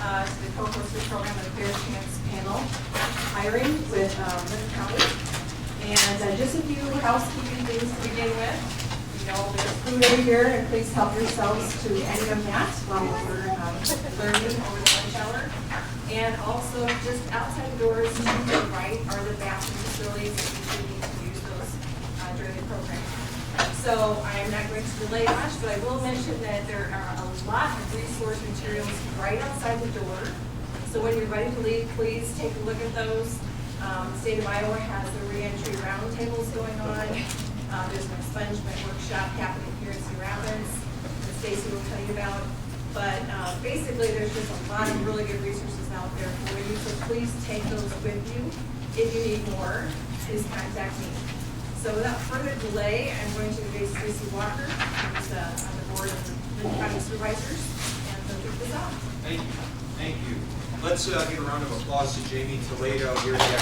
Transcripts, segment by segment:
to the co-hosted program of the Fair Chance Panel hiring with Lincoln County. And just a few housekeeping things to begin with. You know, there's food over here, and please help yourselves to any of that while we're learning over the lunch hour. And also, just outside the doors to the right are the bathroom facilities that you should need to use those during the program. So I'm not going to delay much, but I will mention that there are a lot of resource materials right outside the door. So when you're ready to leave, please take a look at those. The state of Iowa has the reentry roundtables going on. There's an expungement workshop happening here in Cedar Rapids that Stacy will tell you about. But basically, there's just a lot of really good resources out there for you. So please take those with you. If you need more, please contact me. So without further delay, I'm going to introduce Stacy Walker, who's on the board of the Lincoln County Supervisors, and she'll kick this off. Thank you. Thank you. Let's give a round of applause to Jamie Toledo here at the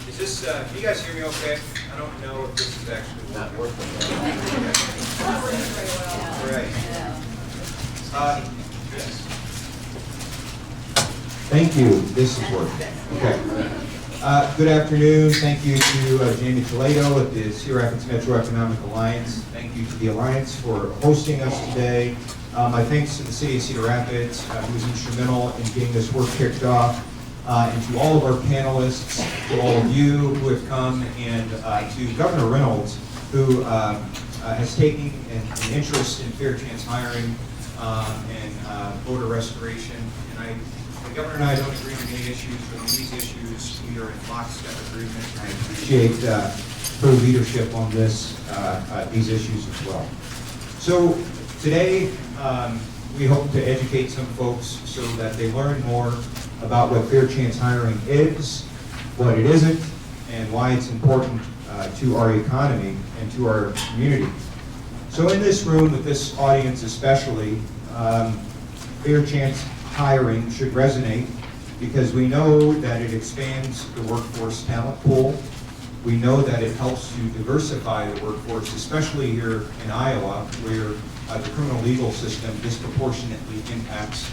Is this, can you guys hear me okay? I don't know if this is actually not working. Not working very well. Right. Yes. Thank you. This is working. Okay. Good afternoon. Thank you to Jamie Toledo at the Cedar Rapids Metro Economic Alliance. Thank you to the Alliance for hosting us today. My thanks to the City of Cedar Rapids, who was instrumental in getting this work kicked off, and to all of our panelists, to all of you who have come, and to Governor Reynolds, who has taken an interest in Fair Chance hiring and voter restoration. And the Governor and I don't agree on many issues, but on these issues, we are in lockstep agreement. I appreciate her leadership on these issues as well. So today, we hope to educate some folks so that they learn more about what Fair Chance hiring is, what it isn't, and why it's important to our economy and to our community. So in this room, with this audience especially, Fair Chance hiring should resonate because we know that it expands the workforce talent pool. We know that it helps to diversify the workforce, especially here in Iowa, where the criminal legal system disproportionately impacts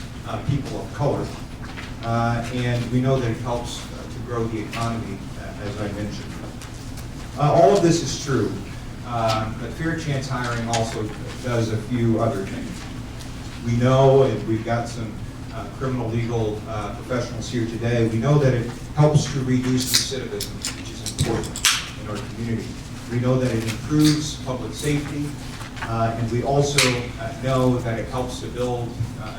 people of color. And we know that it helps to grow the economy, as I mentioned. All of this is true, but Fair Chance hiring also does a few other things. We know, and we've got some criminal legal professionals here today, we know that it helps to reduce recidivism, which is important in our community. We know that it improves public safety, and we also know that it helps to build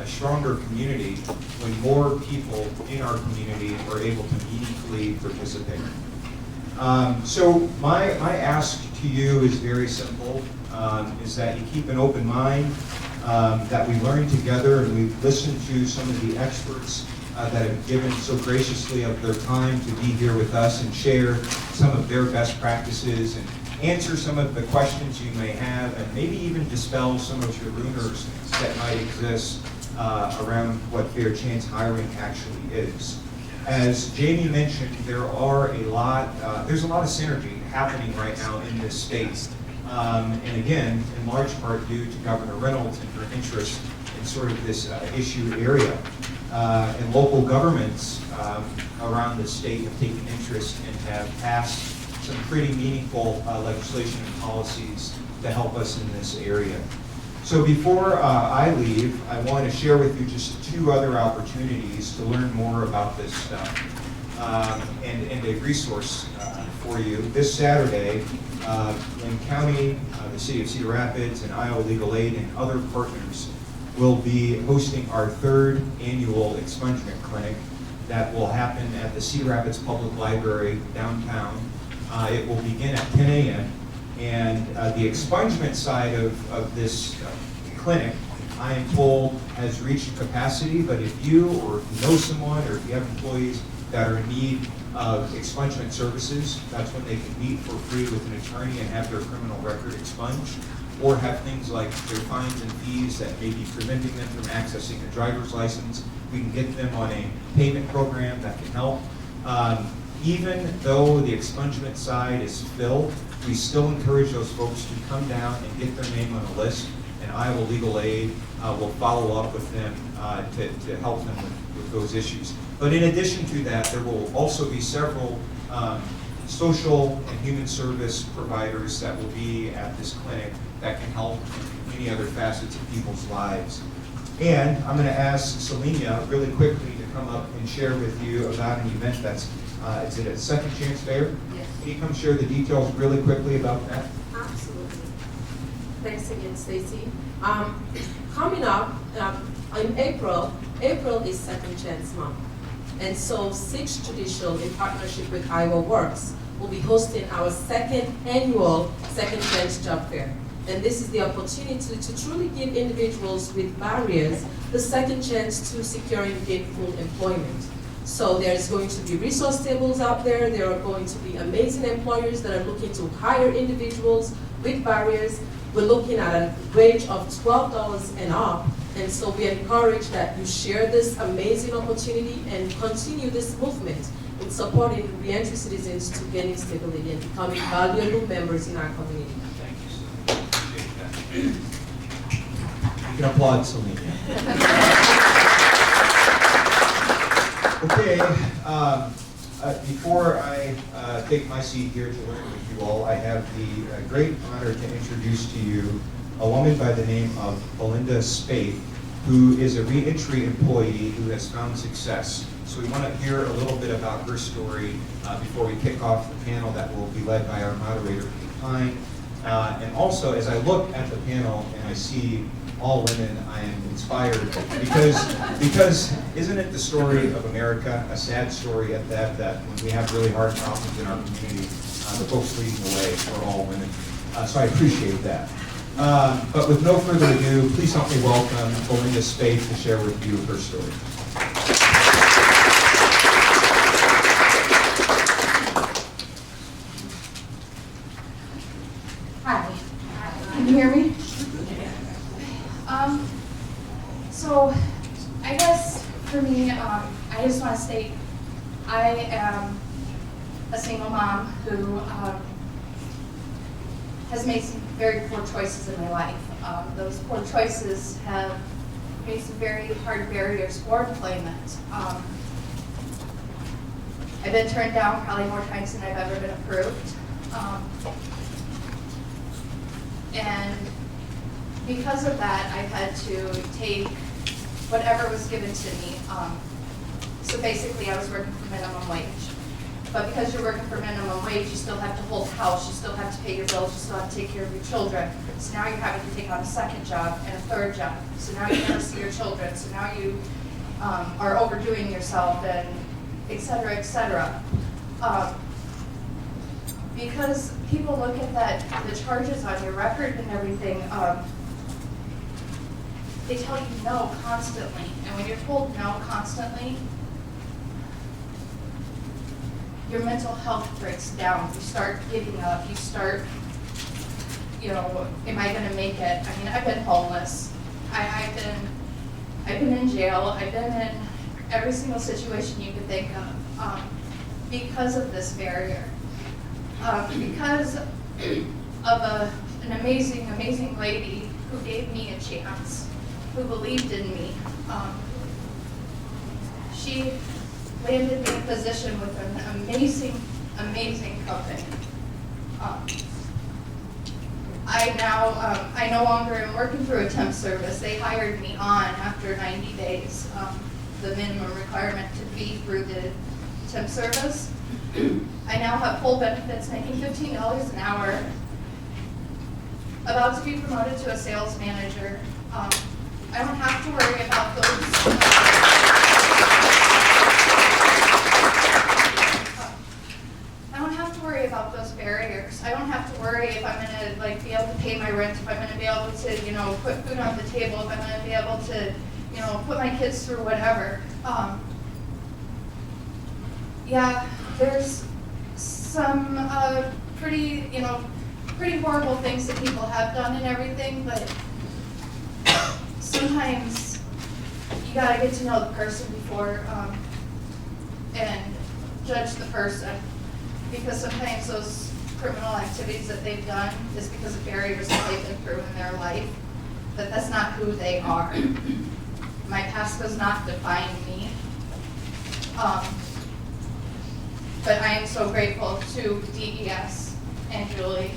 a stronger community when more people in our community are able to meaningfully participate. So my ask to you is very simple, is that you keep an open mind, that we learn together and we listen to some of the experts that have given so graciously of their time to be here with us and share some of their best practices and answer some of the questions you may have and maybe even dispel some of your rumors that might exist around what Fair Chance hiring actually is. As Jamie mentioned, there's a lot of synergy happening right now in this state. And again, in large part due to Governor Reynolds and her interest in sort of this issue area. And local governments around the state have taken interest and have passed some pretty meaningful legislation and policies to help us in this area. So before I leave, I want to share with you just two other opportunities to learn more about this stuff and a resource for you. This Saturday, Linn County, the City of Cedar Rapids, and Iowa Legal Aid and other partners will be hosting our third annual expungement clinic that will happen at the Cedar Rapids Public Library downtown. It will begin at 10 a.m. And the expungement side of this clinic, I am told, has reached capacity, but if you or if you know someone or if you have employees that are in need of expungement services, that's when they can meet for free with an attorney and have their criminal record expunged, or have things like their fines and fees that may be preventing them from accessing a driver's license. We can get them on a payment program that can help. Even though the expungement side is filled, we still encourage those folks to come down and get their name on a list and Iowa Legal Aid will follow up with them to help them with those issues. But in addition to that, there will also be several social and human service providers that will be at this clinic that can help in many other facets of people's lives. And I'm going to ask Selenia really quickly to come up and share with you about an event that's, is it a Second Chance Fair? Yes. Can you come share the details really quickly about that? Absolutely. Thanks again, Stacy. Coming up in April is Second Chance Month. And so Sixth Judicial, in partnership with Iowa Works, will be hosting our second annual Second Chance Job Fair. And this is the opportunity to truly give individuals with barriers the second chance to securing gainful employment. So there's going to be resource tables out there. There are going to be amazing employers that are looking to hire individuals with barriers. We're looking at a wage of $12 and up. And so we encourage that you share this amazing opportunity and continue this movement in supporting reentry citizens to gaining stability and becoming valuable members in our community. Thank you, Sue. Appreciate that. You can applaud Selenia. Okay, before I take my seat here to learn with you all, I have the great honor to introduce to you a woman by the name of Belinda Spade, who is a reentry employee who has found success. So we want to hear a little bit about her story before we kick off the panel that will be led by our moderator, Kate Pine. And also, as I look at the panel and I see all women, I am inspired because isn't it the story of America, a sad story at that, that when we have really hard problems in our community, the folks leading the way are all women. So I appreciate that. But with no further ado, please help me welcome Belinda Spade to share with you her story. Hi. Can you hear me? So I guess for me, I just want to state I am a single mom who has made some very poor choices in my life. Those poor choices have made some very hard barriers for employment. I've been turned down probably more times than I've ever been approved. And because of that, I've had to take whatever was given to me. So basically, I was working for minimum wage. But because you're working for minimum wage, you still have to hold the house, you still have to pay your bills, you still have to take care of your children. So now you're having to take on a second job and a third job. So now you never see your children. So now you are overdoing yourself, and et cetera, et cetera. Because people look at that, the charges on your record and everything, they tell you no constantly. And when you're told no constantly, your mental health breaks down. You start giving up. You start, am I going to make it? I mean, I've been homeless. I've been in jail. I've been in every single situation you could think of because of this barrier. Because of an amazing, amazing lady who gave me a chance, who believed in me. She landed me in a position with an amazing, amazing company. I no longer am working through a temp service. They hired me on after 90 days, the minimum requirement to be through the temp service. I now have full benefits, making $15 an hour, about to be promoted to a sales manager. I don't have to worry about those. I don't have to worry about those barriers. I don't have to worry if I'm going to be able to pay my rent, if I'm going to be able to put food on the table, if I'm going to be able to put my kids through whatever. Yeah, there's some pretty horrible things that people have done and everything, but sometimes you gotta get to know the person before and judge the person, because sometimes those criminal activities that they've done is because of barriers that they've been through in their life. that that's not who they are. My past does not define me. But I am so grateful to DES and Julie,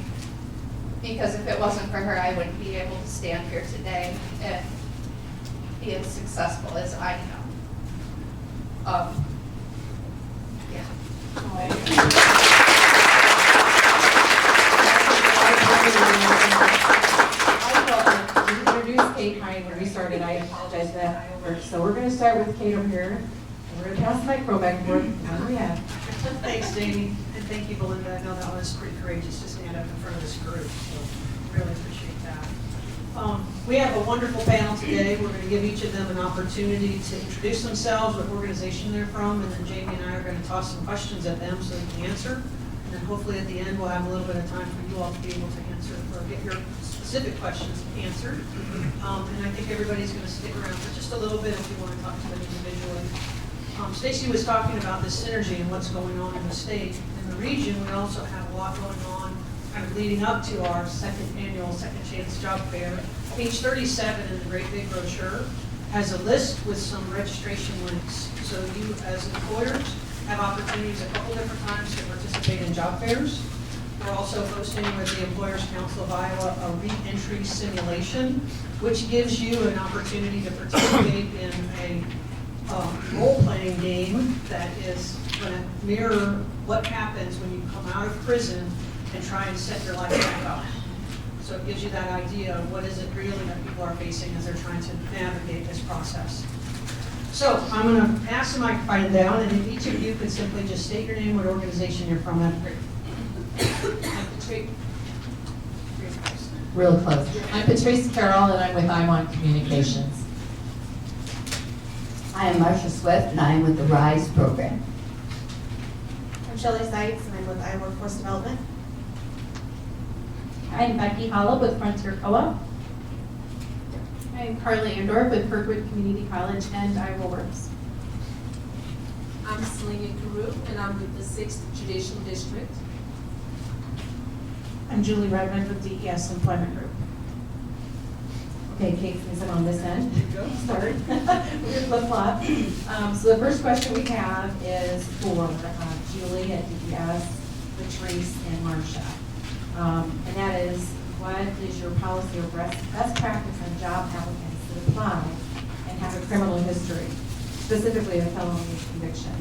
because if it wasn't for her, I wouldn't be able to stand here today and be as successful as I am. Yeah. I introduced Kate Hine when we started. I apologize for that. So we're going to start with Kate over here. And we're going to pass the microphone back and forth. What do we have? Thanks, Jamie, and thank you, Belinda. I know that was pretty courageous to stand up in front of this group, so really appreciate that. We have a wonderful panel today. We're going to give each of them an opportunity to introduce themselves, what organization they're from, and then Jamie and I are going to toss some questions at them so they can answer. And then hopefully at the end, we'll have a little bit of time for you all to be able to answer or get your specific questions answered. And I think everybody's going to stick around for just a little bit if you want to talk to them individually. Stacy was talking about the synergy and what's going on in the state. In the region, we also have a lot going on kind of leading up to our second annual Second Chance Job Fair. Page 37 in the great big brochure has a list with some registration links. So you as employers have opportunities a couple different times to participate in job fairs. We're also hosting with the Employers Council of Iowa a re-entry simulation, which gives you an opportunity to participate in a role-playing game that is going to mirror what happens when you come out of prison and try and set your life back up. So it gives you that idea of what is it really that people are facing as they're trying to navigate this process. So I'm going to pass the microphone down, and if each of you could simply just state your name, what organization you're from, that'd be great. Real close. I'm Patrice Carroll, and I'm with IWAN Communications. I am Marcia Swift, and I am with the RISE program. I'm Shelley Seitz, and I'm with Iowa Workforce Development. I'm Becky Holla with Frontier Co-op. I'm Carly Andor with Kirkwood Community College and Iowa Works. I'm Selena Carew, and I'm with the 6th Judicial District. I'm Julie Redmond with DES Employment Group. Okay, Kate, since I'm on this end. Start. We're going to flip-flop. So the first question we have is for Julie at DES, Patrice, and Marcia. And that is, what is your policy or best practice on job applicants that apply and have a criminal history, specifically a felony conviction?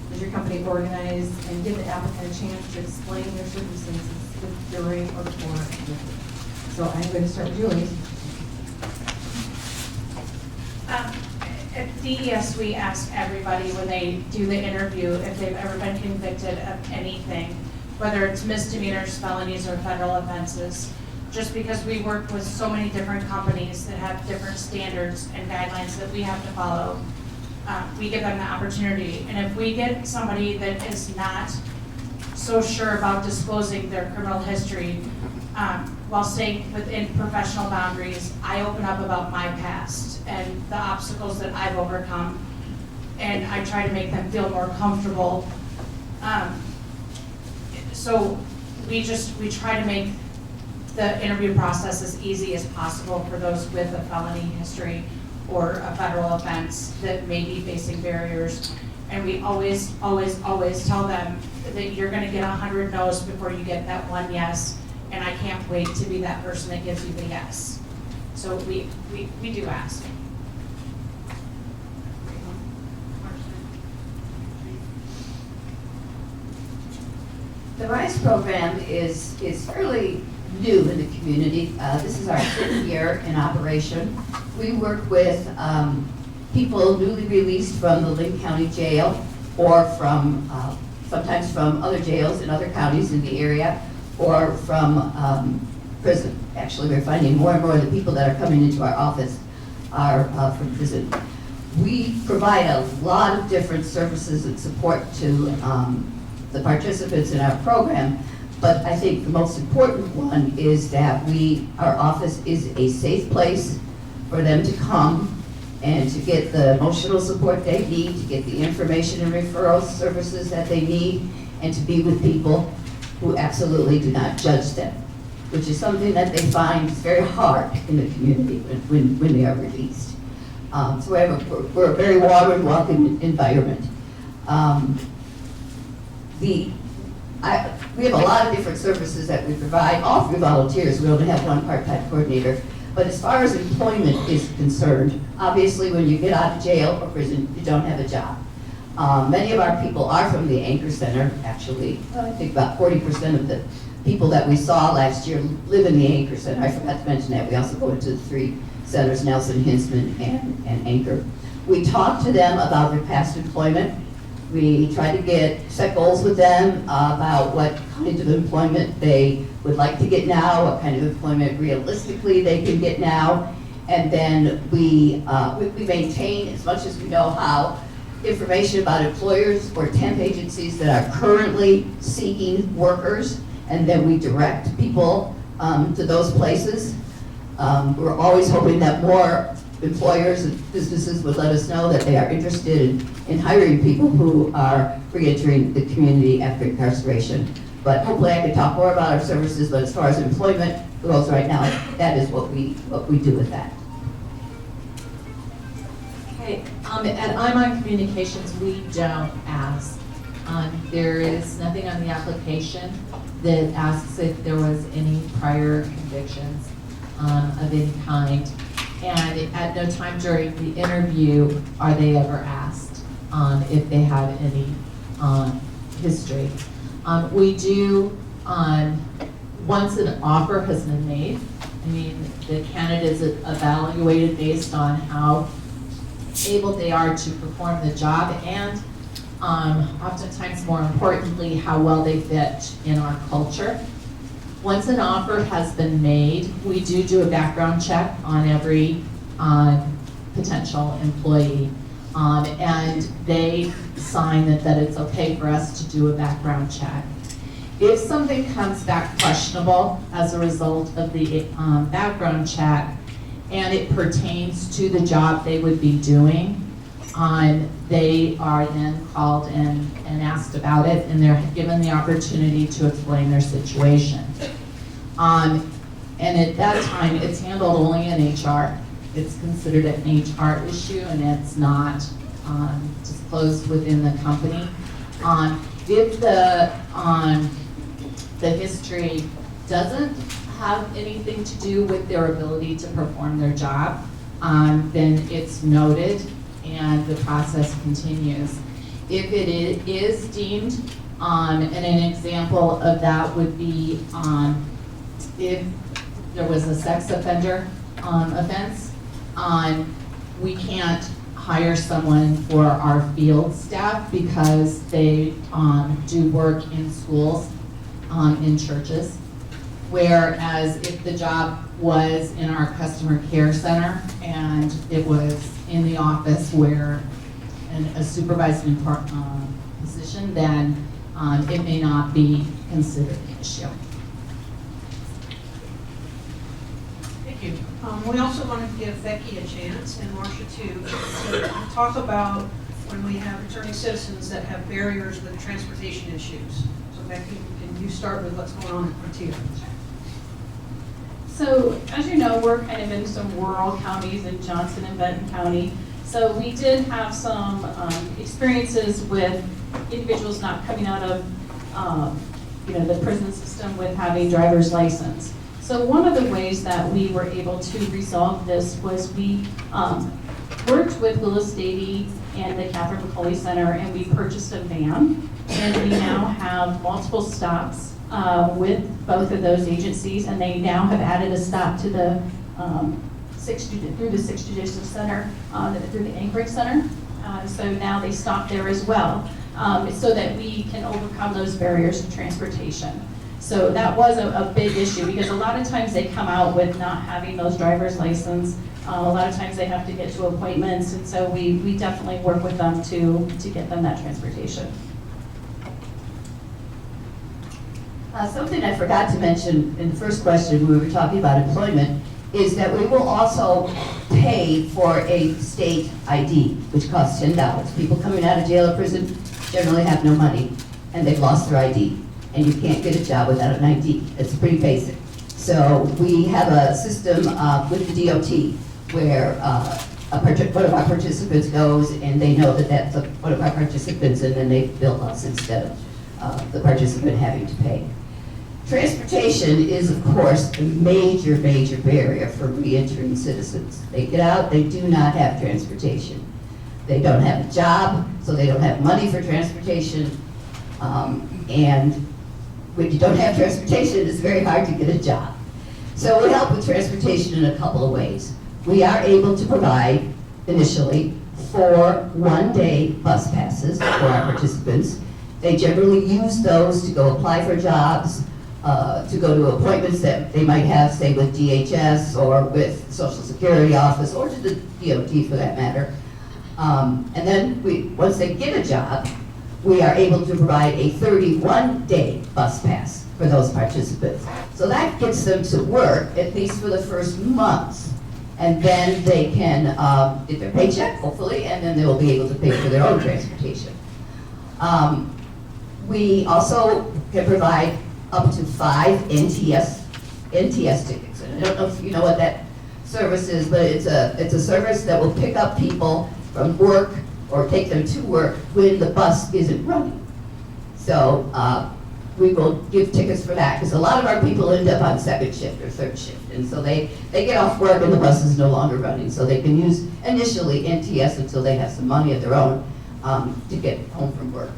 Does your company organize and give the applicant a chance to explain their circumstances during or before an interview? So I'm going to start with Julie. At DES, we ask everybody when they do the interview if they've ever been convicted of anything, whether it's misdemeanors, felonies, or federal offenses. Just because we work with so many different companies that have different standards and guidelines that we have to follow, we give them the opportunity. And if we get somebody that is not so sure about disclosing their criminal history, while staying within professional boundaries, I open up about my past and the obstacles that I've overcome, and I try to make them feel more comfortable. So we try to make the interview process as easy as possible for those with a felony history or a federal offense that may be facing barriers. And we always, always, always tell them that you're gonna get 100 no's before you get that one yes, and I can't wait to be that person that gives you the yes. So we do ask. The RISE program is fairly new in the community. This is our 3rd year in operation. We work with people newly released from the Linn County Jail or from sometimes from other jails in other counties in the area or from prison. Actually, we're finding more and more of the people that are coming into our office are from prison. We provide a lot of different services and support to the participants in our program, but I think the most important one is that our office is a safe place for them to come and to get the emotional support they need, to get the information and referral services that they need, and to be with people who absolutely do not judge them. which is something that they find is very hard in the community when they are released. So we're a very warm and welcoming environment. We have a lot of different services that we provide, all through volunteers. We only have one part-time coordinator. But as far as employment is concerned, obviously when you get out of jail or prison, you don't have a job. Many of our people are from the Anchor Center, actually. I think about 40% of the people that we saw last year live in the Anchor Center. I forgot to mention that. We also go into the 3 centers, Nelson, Hinsman, and Anchor. We talk to them about their past employment. We try to set goals with them about what kind of employment they would like to get now, what kind of employment realistically they can get now. And then we maintain, as much as we know how, information about employers or temp agencies that are currently seeking workers, and then we direct people to those places. We're always hoping that more employers and businesses would let us know that they are interested in hiring people who are reentering the community after incarceration. But hopefully I can talk more about our services, but as far as employment goes right now, that is what we do with that. Okay, at IMON Communications, we don't ask. There is nothing on the application that asks if there was any prior convictions of any kind. And at no time during the interview are they ever asked if they have any history. We do, once an offer has been made, I mean, the candidate is evaluated based on how able they are to perform the job, and oftentimes more importantly, how well they fit in our culture. Once an offer has been made, we do a background check on every potential employee, and they sign that it's okay for us to do a background check. If something comes back questionable as a result of the background check, and it pertains to the job they would be doing, they are then called and asked about it, and they're given the opportunity to explain their situation. And at that time, it's handled only in HR. It's considered an HR issue, and it's not disclosed within the company. If the history doesn't have anything to do with their ability to perform their job, then it's noted and the process continues. If it is deemed, and an example of that would be if there was a sex offender offense, we can't hire someone for our field staff because they do work in schools, in churches. Whereas if the job was in our customer care center and it was in the office where a supervising position, then it may not be considered an issue. Thank you. We also want to give Becky a chance, and Marcia too, to talk about when we have returning citizens that have barriers with transportation issues. So Becky, can you start with what's going on in Frontier? So, as you know, we're kind of in some rural counties in Johnson and Benton County. So we did have some experiences with individuals not coming out of the prison system with having driver's license. So one of the ways that we were able to resolve this was we worked with Willis Davey and the Catherine McCauley Center, and we purchased a van, and we now have multiple stops with both of those agencies, and they now have added a stop to the through the 6th Judicial Center, through the Anchorage Center. So now they stop there as well, so that we can overcome those barriers to transportation. So that was a big issue, because a lot of times they come out with not having those driver's license. A lot of times they have to get to appointments, and so we definitely work with them to get them that transportation. Something I forgot to mention in the first question when we were talking about employment is that we will also pay for a state ID, which costs $10. People coming out of jail or prison generally have no money, and they've lost their ID, and you can't get a job without an ID. It's pretty basic. So we have a system with the DOT where one of our participants goes and they know that that's one of our participants, and then they bill us instead of the participant having to pay. Transportation is, of course, a major, major barrier for reentering citizens. They get out, they do not have transportation. They don't have a job, so they don't have money for transportation. And when you don't have transportation, it's very hard to get a job. So we help with transportation in a couple of ways. We are able to provide, initially, 4 one-day bus passes for our participants. They generally use those to go apply for jobs, to go to appointments that they might have, say, with DHS or with the Social Security office, or to the DOT for that matter. And then once they get a job, we are able to provide a 31-day bus pass for those participants. So that gets them to work, at least for the first month. And then they can get their paycheck, hopefully, and then they will be able to pay for their own transportation. We also can provide up to 5 NTS tickets. And I don't know if you know what that service is, but it's a service that will pick up people from work or take them to work when the bus isn't running. So we will give tickets for that, because a lot of our people end up on 2nd shift or 3rd shift. And so they get off work and the bus is no longer running. So they can use initially NTS until they have some money of their own to get home from work.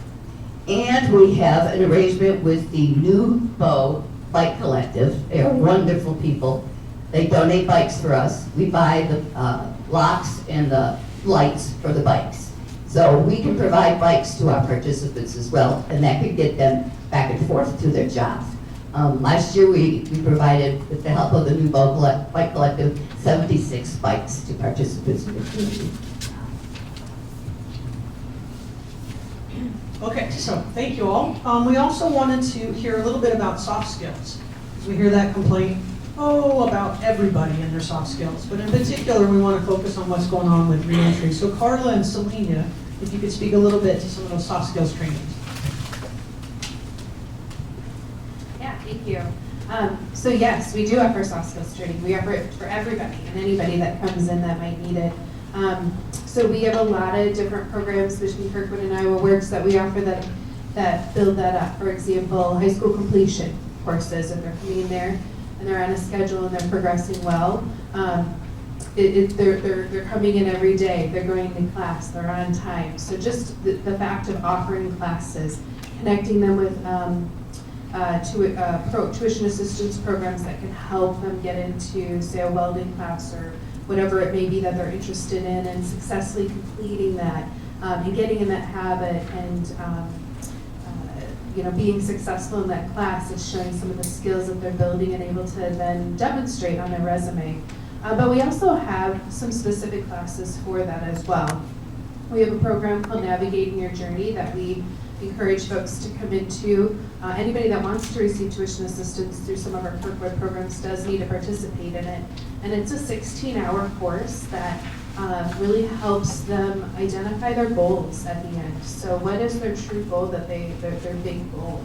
And we have an arrangement with the New Bow Bike Collective. They are wonderful people. They donate bikes for us. We buy the locks and the lights for the bikes. So we can provide bikes to our participants as well, and that could get them back and forth to their jobs. Last year we provided, with the help of the New Bow Bike Collective, 76 bikes to participants in the community. Okay, so thank you all. We also wanted to hear a little bit about soft skills, because we hear that complaint, about everybody and their soft skills. But in particular, we want to focus on what's going on with reentry. So Carla and Selena, if you could speak a little bit to some of those soft skills trainings. Yeah, thank you. So yes, we do offer soft skills training. We offer it for everybody and anybody that comes in that might need it. So we have a lot of different programs between Kirkwood and Iowa Works that we offer that build that up. For example, high school completion courses, if they're coming in there and they're on a schedule and they're progressing well. They're coming in every day, they're going to class, they're on time. So just the fact of offering classes, connecting them with tuition assistance programs that can help them get into, say, a welding class or whatever it may be that they're interested in, and successfully completing that and getting in that habit and being successful in that class is showing some of the skills that they're building and able to then demonstrate on their resume. But we also have some specific classes for that as well. We have a program called Navigating Your Journey that we encourage folks to come into. Anybody that wants to receive tuition assistance through some of our Kirkwood programs does need to participate in it. And it's a 16-hour course that really helps them identify their goals at the end. So what is their true goal, their big goal?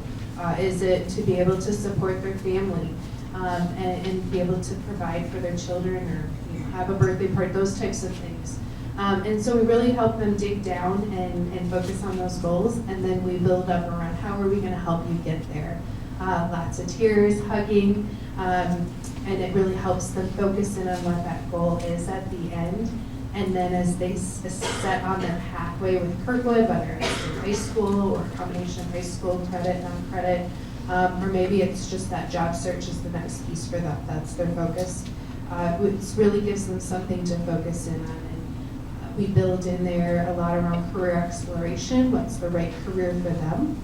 Is it to be able to support their family and be able to provide for their children, or have a birthday party, those types of things. And so we really help them dig down and focus on those goals, and then we build up around how are we going to help you get there. Lots of tears, hugging, and it really helps them focus in on what that goal is at the end. And then as they set on their pathway with Kirkwood, whether it's through high school or a combination of high school, credit, non-credit, or maybe it's just that job search is the next piece for that, that's their focus. It really gives them something to focus in on. And we build in there a lot around career exploration, what's the right career for them,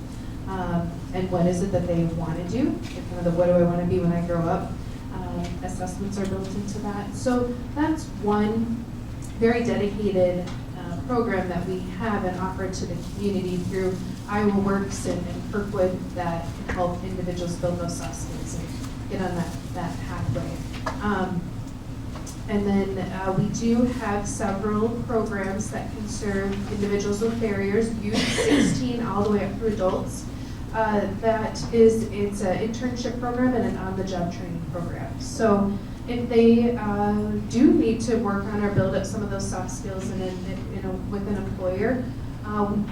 and what is it that they want to do, kind of the what do I want to be when I grow up. Assessments are built into that. So that's one very dedicated program that we have and offer to the community through Iowa Works and Kirkwood that can help individuals build those soft skills and get on that pathway. And then we do have several programs that can serve individuals with barriers, youth 16 all the way up through adults. it's an internship program and an on-the-job training program. So if they do need to work on or build up some of those soft skills with an employer,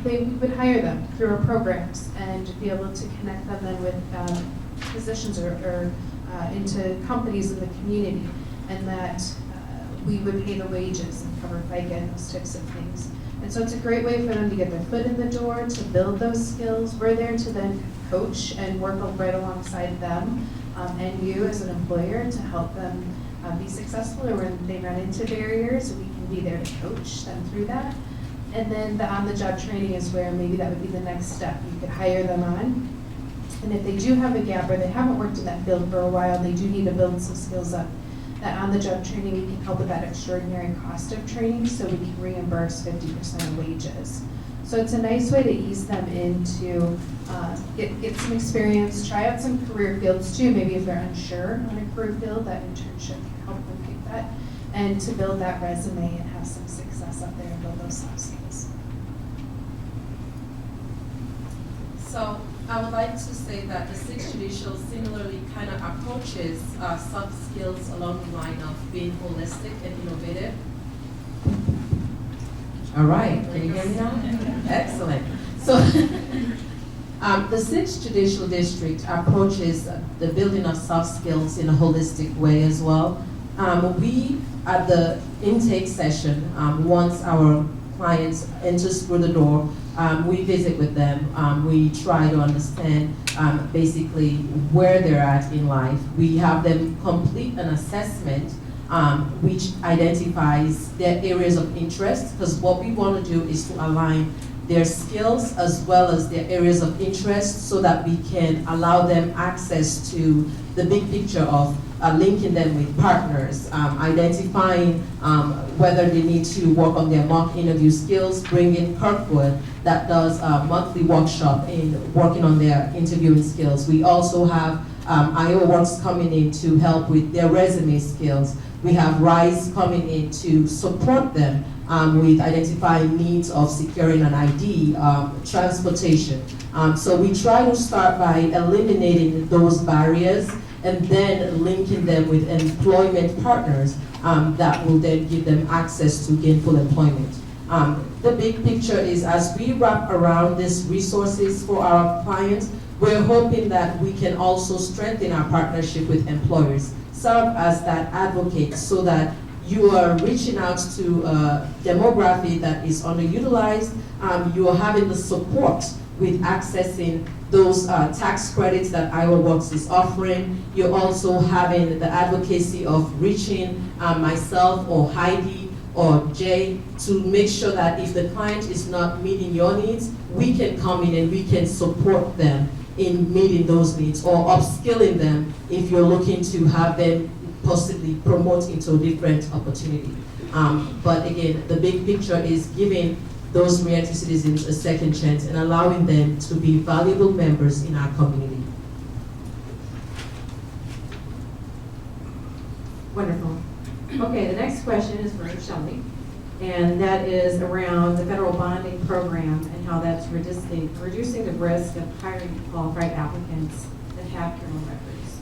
we would hire them through our programs and be able to connect them then with positions or into companies in the community, and that we would pay the wages and cover FICA and those types of things. And so it's a great way for them to get their foot in the door, to build those skills. We're there to then coach and work right alongside them and you as an employer to help them be successful, or when they run into barriers, we can be there to coach them through that. And then the on-the-job training is where maybe that would be the next step. You could hire them on. And if they do have a gap or they haven't worked in that field for a while, they do need to build some skills up. That on-the-job training, we can help with that extraordinary cost of training, so we can reimburse 50% of wages. So it's a nice way to ease them into, get some experience, try out some career fields too. Maybe if they're unsure on a career field, that internship can help them pick that, and to build that resume and have some success up there and build those soft skills. So I would like to say that the Sixth Judicial similarly kind of approaches soft skills along the line of being holistic and innovative. All right, can you hear me now? Excellent. So the Sixth Judicial District approaches the building of soft skills in a holistic way as well. We, at the intake session, once our clients enter through the door, we visit with them. We try to understand basically where they're at in life. We have them complete an assessment which identifies their areas of interest, because what we want to do is to align their skills as well as their areas of interest so that we can allow them access to the big picture of linking them with partners, identifying whether they need to work on their mock interview skills, bringing Kirkwood that does a monthly workshop in working on their interviewing skills. We also have Iowa Works coming in to help with their resume skills. We have RISE coming in to support them with identifying needs of securing an ID, transportation. So we try to start by eliminating those barriers and then linking them with employment partners that will then give them access to gainful employment. The big picture is, as we wrap around these resources for our clients, we're hoping that we can also strengthen our partnership with employers, serve as that advocate so that you are reaching out to a demography that is underutilized, you are having the support with accessing those tax credits that Iowa Works is offering. You're also having the advocacy of reaching myself or Heidi or Jay to make sure that if the client is not meeting your needs, we can come in and we can support them in meeting those needs, or upskilling them if you're looking to have them possibly promote into a different opportunity. But again, the big picture is giving those Marietta citizens a second chance and allowing them to be valuable members in our community. Wonderful. Okay, the next question is for Shelley, and that is around the federal bonding program and how that's reducing the risk of hiring qualified applicants that have criminal records.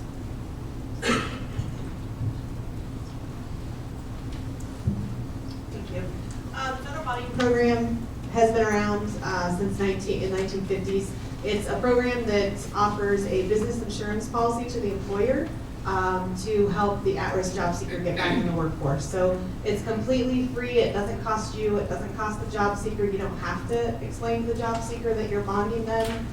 Thank you. The federal bonding program has been around since 1950s. It's a program that offers a business insurance policy to the employer to help the at-risk job seeker get back in the workforce. So it's completely free. It doesn't cost you. It doesn't cost the job seeker. You don't have to explain to the job seeker that you're bonding them.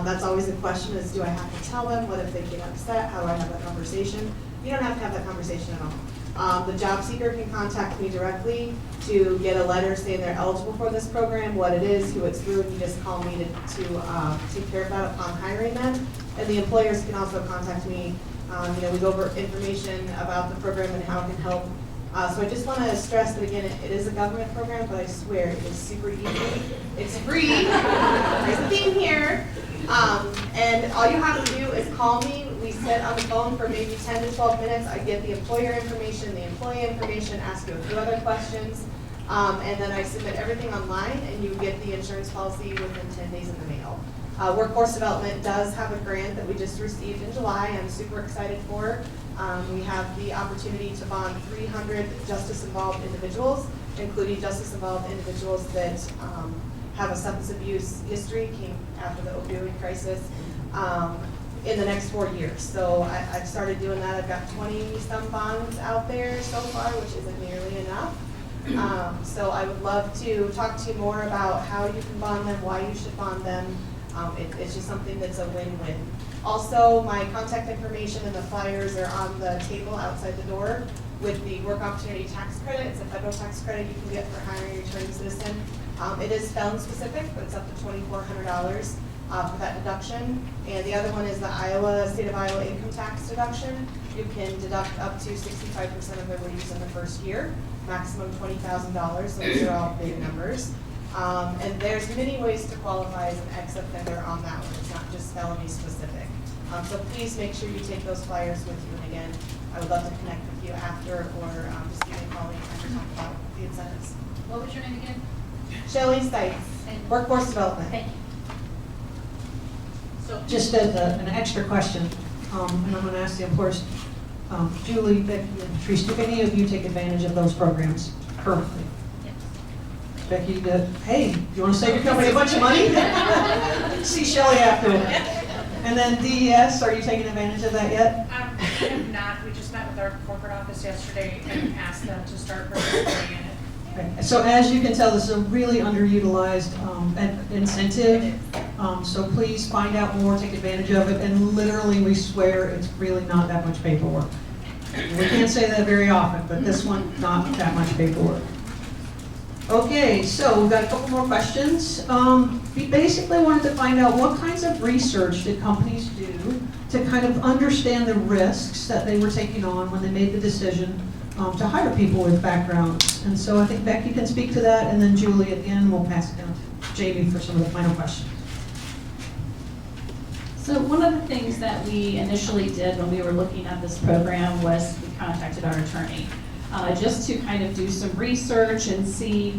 That's always a question: is do I have to tell them? What if they get upset? How do I have that conversation? You don't have to have that conversation at all. The job seeker can contact me directly to get a letter saying they're eligible for this program, what it is, who it's through, and you just call me to take care of that upon hiring them. And the employers can also contact me. We go over information about the program and how it can help. So I just want to stress that, again, it is a government program, but I swear it is super easy. It's free. There's a theme here. And all you have to do is call me. We sit on the phone for maybe 10 to 12 minutes. I get the employer information, the employee information, ask you a few other questions, and then I submit everything online, and you get the insurance policy within 10 days in the mail. Workforce Development does have a grant that we just received in July. I'm super excited for. We have the opportunity to bond 300 justice-involved individuals, including justice-involved individuals that have a substance abuse history, came after the opioid crisis, in the next 4 years. So I've started doing that. I've got 20-some bonds out there so far, which isn't nearly enough. So I would love to talk to you more about how you can bond them, why you should bond them. It's just something that's a win-win. Also, my contact information and the flyers are on the table outside the door with the work opportunity tax credit. It's a federal tax credit you can get for hiring a returning citizen. It is felon specific, but it's up to $2,400 for that deduction. And the other one is the state of Iowa income tax deduction. You can deduct up to 65% of their wages in the first year, maximum $20,000. So those are all big numbers. And there's many ways to qualify as an ex-offender on that one. It's not just felony specific. So please make sure you take those flyers with you. And again, I would love to connect with you after, or just give me a call anytime to talk about the incentives. What was your name again? Shelley Stites, Workforce Development. Thank you. So just as an extra question, and I'm going to ask the employers, Julie, Becky, and Patrice, do any of you take advantage of those programs currently? Becky, hey, do you want to save your company a bunch of money? See Shelley afterward. And then DES, are you taking advantage of that yet? I am not. We just met with our corporate office yesterday and asked them to start participating in it. Okay. So as you can tell, this is a really underutilized incentive. So please find out more, take advantage of it, and literally we swear it's really not that much paperwork. We can't say that very often, but this one, not that much paperwork. Okay, so we've got a couple more questions. We basically wanted to find out what kinds of research did companies do to kind of understand the risks that they were taking on when they made the decision to hire people with backgrounds. And so I think Becky can speak to that, and then Julie at the end, we'll pass it down to Jamie for some of the final questions. So one of the things that we initially did when we were looking at this program was we contacted our attorney. Just to kind of do some research and see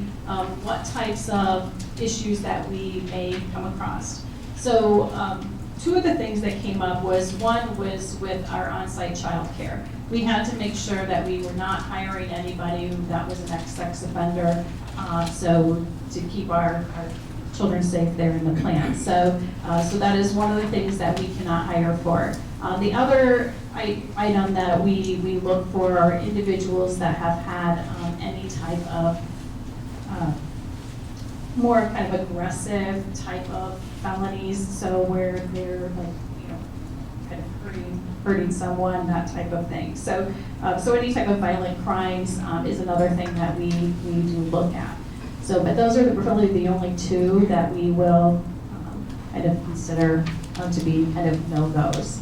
what types of issues that we may come across. So two of the things that came up was, one was with our on-site childcare. We had to make sure that we were not hiring anybody that was an ex-sex offender, so to keep our children safe there in the plant. So that is one of the things that we cannot hire for. The other item that we look for are individuals that have had any type of more kind of aggressive type of felonies, so where they're like, kind of hurting someone, that type of thing. So any type of violent crimes is another thing that we do look at. So, but those are probably the only two that we will kind of consider to be kind of no-goes.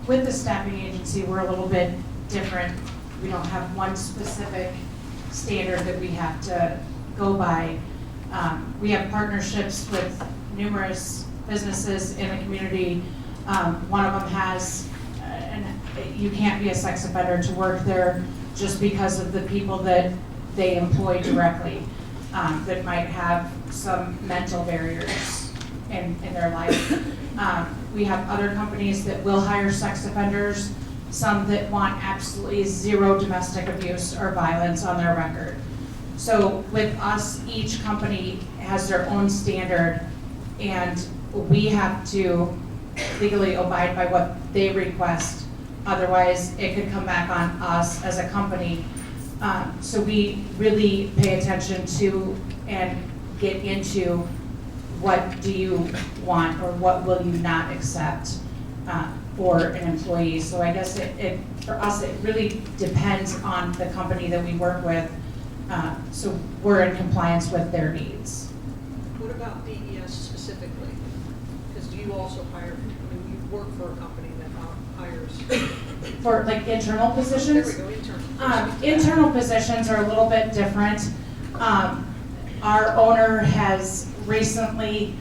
With the staffing agency, we're a little bit different. We don't have one specific standard that we have to go by. We have partnerships with numerous businesses in the community. One of them has, you can't be a sex offender to work there just because of the people that they employ directly that might have some mental barriers in their life. We have other companies that will hire sex offenders, some that want absolutely zero domestic abuse or violence on their record. So with us, each company has their own standard, and we have to legally abide by what they request. Otherwise, it could come back on us as a company. So we really pay attention to and get into what do you want or what will you not accept for an employee. So I guess for us, it really depends on the company that we work with. So we're in compliance with their needs. What about DES specifically? Because do you also hire, you work for a company that hires? For like internal positions? There we go, internal. Internal positions are a little bit different. Our owner has recently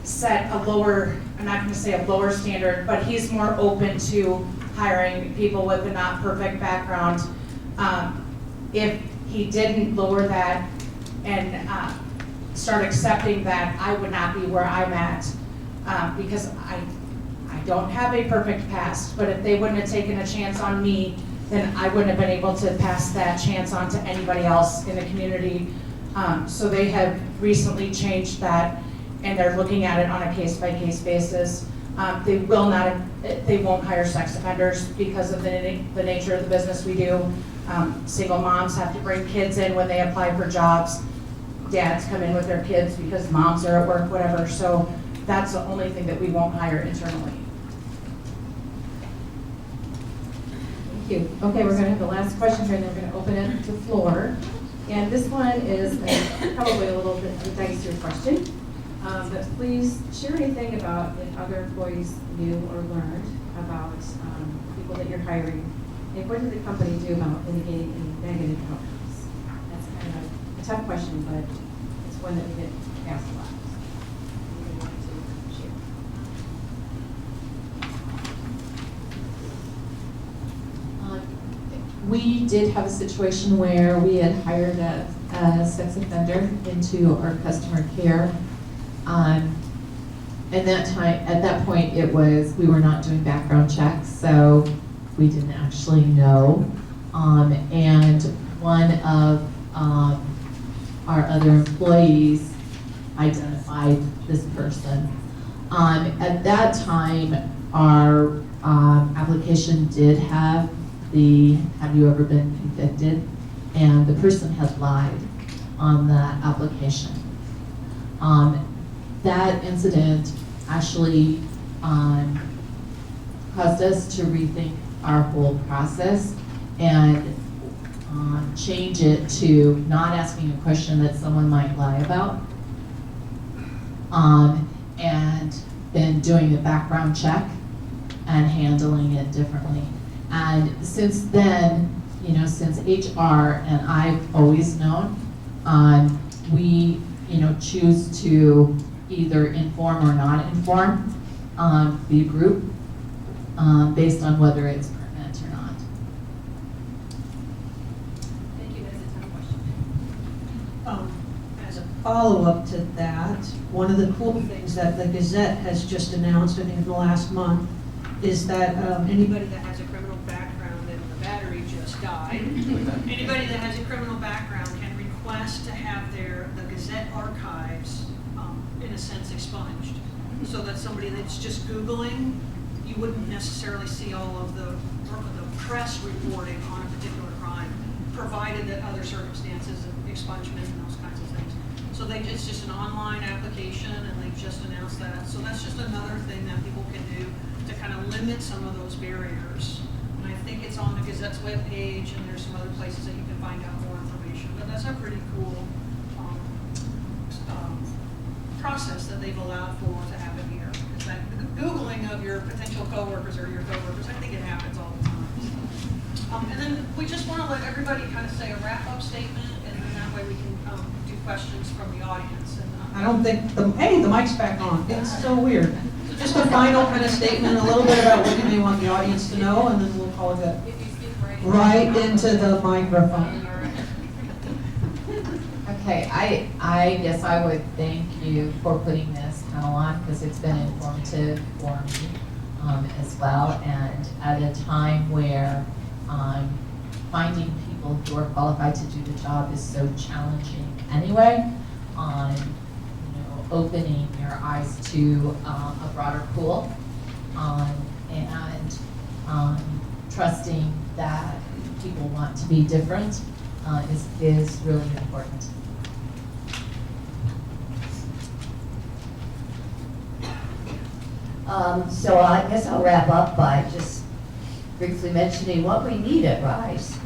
set a lower, I'm not going to say a lower standard, but he's more open to hiring people with a not perfect background. If he didn't lower that and start accepting that I would not be where I'm at, because I don't have a perfect past, but if they wouldn't have taken a chance on me, then I wouldn't have been able to pass that chance on to anybody else in the community. So they have recently changed that, and they're looking at it on a case-by-case basis. They won't hire sex offenders because of the nature of the business we do. Single moms have to bring kids in when they apply for jobs. Dads come in with their kids because moms are at work, whatever. So that's the only thing that we won't hire internally. Thank you. Okay, we're gonna have the last question here, and then we're gonna open it to the floor. And this one is probably a little bit of a dicier question. But please share anything about if other employees knew or learned about people that you're hiring. And what did the company do about mitigating any negative outcomes? That's kind of a tough question, but it's one that we get asked a lot. Anybody want to share? We did have a situation where we had hired a sex offender into our customer care. At that point, we were not doing background checks, so we didn't actually know. And one of our other employees identified this person. At that time, our application did have have you ever been convicted? And the person had lied on that application. That incident actually caused us to rethink our whole process and change it to not asking a question that someone might lie about, and then doing a background check and handling it differently. And since then, since HR and I've always known, we choose to either inform or not inform the group based on whether it's pertinent or not. Thank you, that's a tough question. As a follow-up to that, one of the cool things that the Gazette has just announced, I think in the last month, is that anybody that has a criminal background, and the battery just died, anybody that has a criminal background can request to have the Gazette archives, in a sense, expunged. So that somebody that's just Googling, you wouldn't necessarily see all of the press reporting on a particular crime, provided that other circumstances of expungement and those kinds of things. So it's just an online application, and they've just announced that. So that's just another thing that people can do to kind of limit some of those barriers. And I think it's on the Gazette's webpage, and there's some other places that you can find out more information. But that's a pretty cool process that they've allowed for to happen here. Because that Googling of your potential coworkers or your coworkers, I think it happens all the time. And then we just want to let everybody kind of say a wrap-up statement, and then that way we can do questions from the audience. And, I don't think, hey, the mic's back on. It's so weird. So just a final kind of statement, a little bit about what you may want the audience to know, and then we'll call it that. Right into the microphone. Okay, I guess I would thank you for putting this panel on, because it's been informative for me as well. And at a time where finding people who are qualified to do the job is so challenging anyway, opening your eyes to a broader pool and trusting that people want to be different is really important. So I guess I'll wrap up by just briefly mentioning what we need at RISE.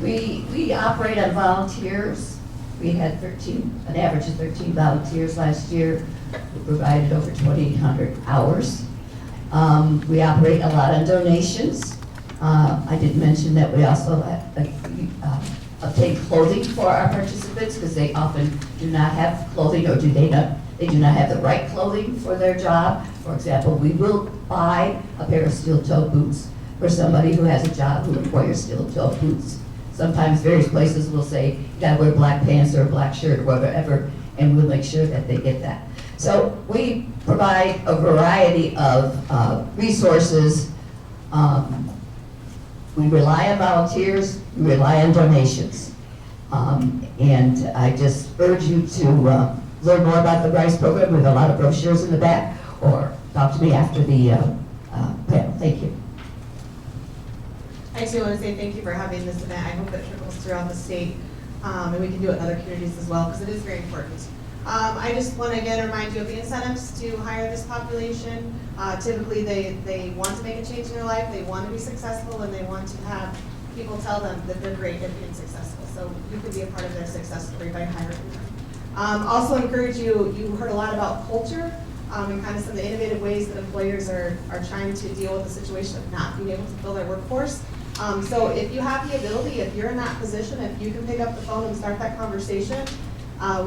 We operate on volunteers. We had an average of 13 volunteers last year. We provided over 2,800 hours. We operate a lot on donations. I didn't mention that we also obtain clothing for our participants, because they often do not have clothing, or they do not have the right clothing for their job. For example, we will buy a pair of steel-toe boots for somebody who has a job who requires steel-toe boots. Sometimes various places will say, you gotta wear black pants or a black shirt or whatever, and we'll make sure that they get that. So we provide a variety of resources. We rely on volunteers, we rely on donations. And I just urge you to learn more about the RISE program with a lot of brochures in the back, or talk to me after the panel. Thank you. I too want to say thank you for having this event. I hope it trickles throughout the state, and we can do it in other communities as well, because it is very important. I just want to again remind you of the incentives to hire this population. Typically, they want to make a change in their life, they want to be successful, and they want to have people tell them that they're great at being successful. So you could be a part of their success story by hiring them. Also encourage you, you heard a lot about culture, and kind of some of the innovative ways that employers are trying to deal with the situation of not being able to fill their workforce. So if you have the ability, if you're in that position, if you can pick up the phone and start that conversation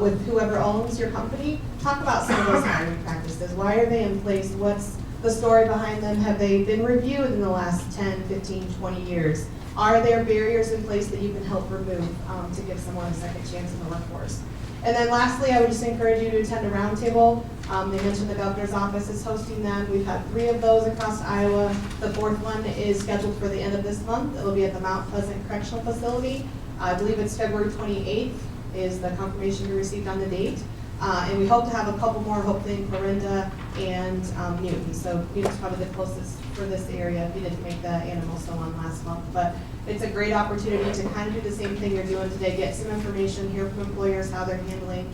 with whoever owns your company, talk about some of those hiring practices. Why are they in place? What's the story behind them? Have they been reviewed in the last 10, 15, 20 years? Are there barriers in place that you can help remove to give someone a second chance in the workforce? And then lastly, I would just encourage you to attend a roundtable. They mentioned the governor's office is hosting them. We've had 3 of those across Iowa. The 4th one is scheduled for the end of this month. It'll be at the Mount Pleasant Correctional Facility. I believe it's February 28th is the confirmation we received on the date. And we hope to have a couple more, hopefully in Clarinda and Newton. So Newton's probably the closest for this area. We didn't make the Anamosa one last month. But it's a great opportunity to kind of do the same thing you're doing today, get some information, hear from employers how they're handling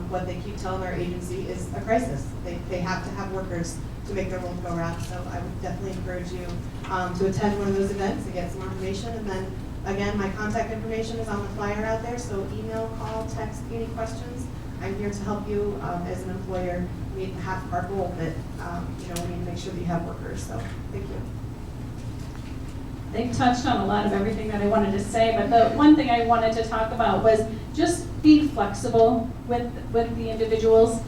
what they keep telling our agency is a crisis. They have to have workers to make their world go round. So I would definitely encourage you to attend one of those events and get some more information. And then again, my contact information is on the flyer out there. So email, call, text, any questions. I'm here to help you as an employer meet half of our goal that we need to make sure that you have workers. So thank you. They touched on a lot of everything that I wanted to say, but the one thing I wanted to talk about was just being flexible with the individuals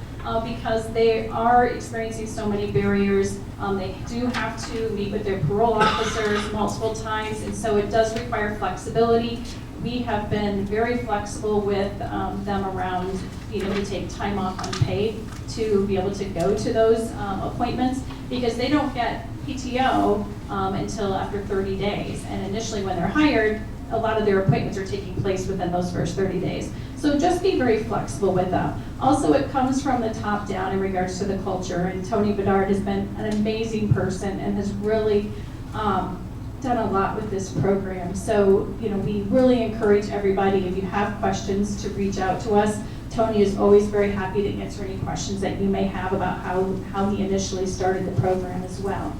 because they are experiencing so many barriers. They do have to meet with their parole officers multiple times, and so it does require flexibility. We have been very flexible with them around being able to take time off unpaid to be able to go to those appointments because they don't get PTO until after 30 days. And initially when they're hired, a lot of their appointments are taking place within those first 30 days. So just be very flexible with them. Also, it comes from the top down in regards to the culture. And Tony Bedard has been an amazing person and has really done a lot with this program. So, we really encourage everybody, if you have questions, to reach out to us. Tony is always very happy to answer any questions that you may have about how he initially started the program as well.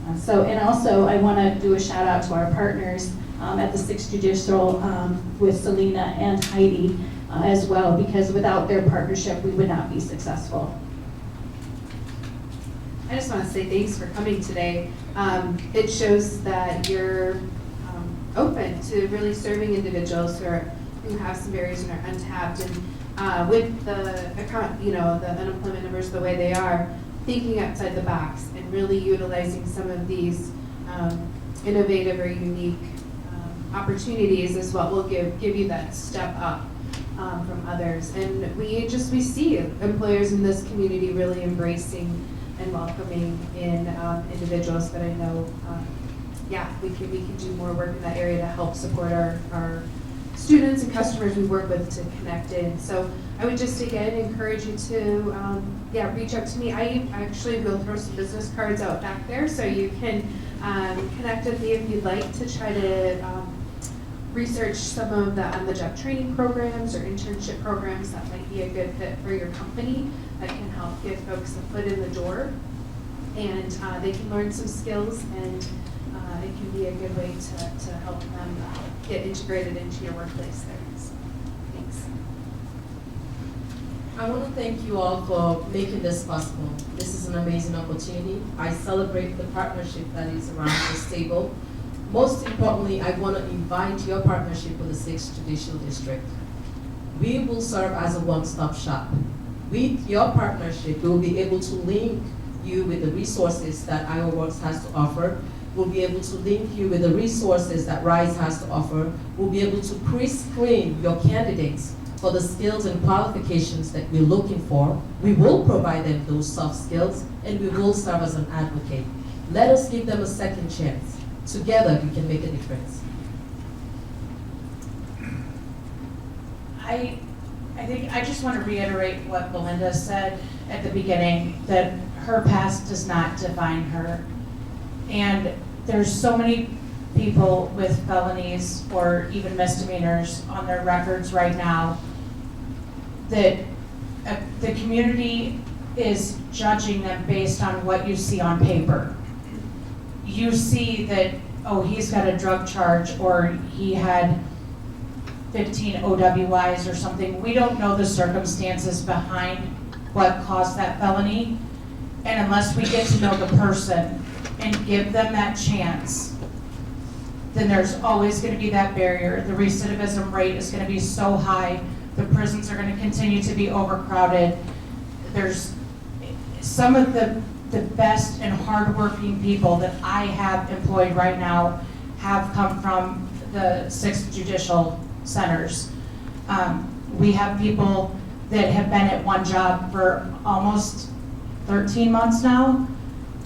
And also I want to do a shout out to our partners at the 6th Judicial with Selena and Heidi as well, because without their partnership, we would not be successful. I just want to say thanks for coming today. It shows that you're open to really serving individuals who have some barriers and are untapped. And with the unemployment numbers the way they are, thinking outside the box and really utilizing some of these innovative or unique opportunities is what will give you that step up from others. And we see employers in this community really embracing and welcoming in individuals that I know, we can do more work in that area to help support our students and customers we work with to connect in. So I would just again encourage you to reach out to me. I actually will throw some business cards out back there so you can connect with me if you'd like to try to research some of the on-the-job training programs or internship programs that might be a good fit for your company that can help give folks a foot in the door, and they can learn some skills, and it can be a good way to help them get integrated into your workplace there. So, thanks. I want to thank you all for making this possible. This is an amazing opportunity. I celebrate the partnership that is around this table. Most importantly, I want to invite your partnership with the 6th Judicial District. We will serve as a one-stop shop. With your partnership, we will be able to link you with the resources that Iowa Works has to offer. We'll be able to link you with the resources that RISE has to offer. We'll be able to pre-screen your candidates for the skills and qualifications that we're looking for. We will provide them those soft skills, and we will serve as an advocate. Let us give them a second chance. Together, we can make a difference. I think I just want to reiterate what Belinda said at the beginning, that her past does not define her. And there's so many people with felonies or even misdemeanors on their records right now that the community is judging them based on what you see on paper. You see that, oh, he's got a drug charge, or he had 15 OWIs or something. We don't know the circumstances behind what caused that felony. And unless we get to know the person and give them that chance, then there's always going to be that barrier. The recidivism rate is going to be so high. The prisons are going to continue to be overcrowded. There's some of the best and hardworking people that I have employed right now have come from the 6 judicial centers. We have people that have been at one job for almost 13 months now,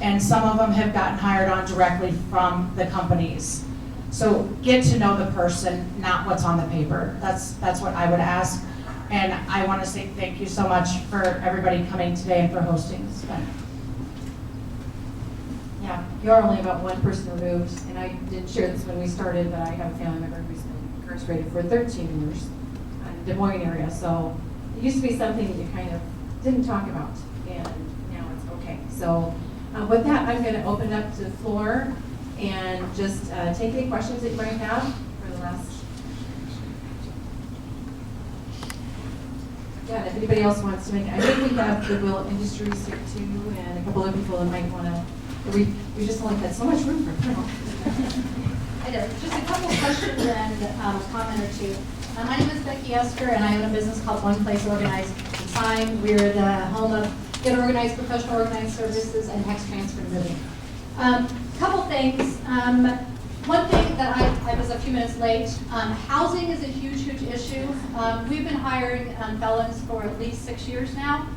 and some of them have gotten hired on directly from the companies. So get to know the person, not what's on the paper. That's what I would ask. And I want to say thank you so much for everybody coming today and for hosting this event. Yeah, you are only about one person removed, and I didn't share this when we started, but I have a family member who's been incarcerated for 13 years in the Des Moines area. So it used to be something that you kind of didn't talk about, and now it's okay. So with that, I'm going to open up to the floor and just take any questions that you might have for the last. Yeah, if anybody else wants to make, I think we have Goodwill Industries here too, and a couple of people that might want to. We just only had so much room for panel. I do. Just a couple of questions and a comment or two. My name is Becky Esker, and I own a business called One Place Organized Design. We're the home of Get Organized Professional Organized Services and Hex Transfer Moving. Couple things. One thing that I was a few minutes late. Housing is a huge, huge issue. We've been hiring felons for at least 6 years now.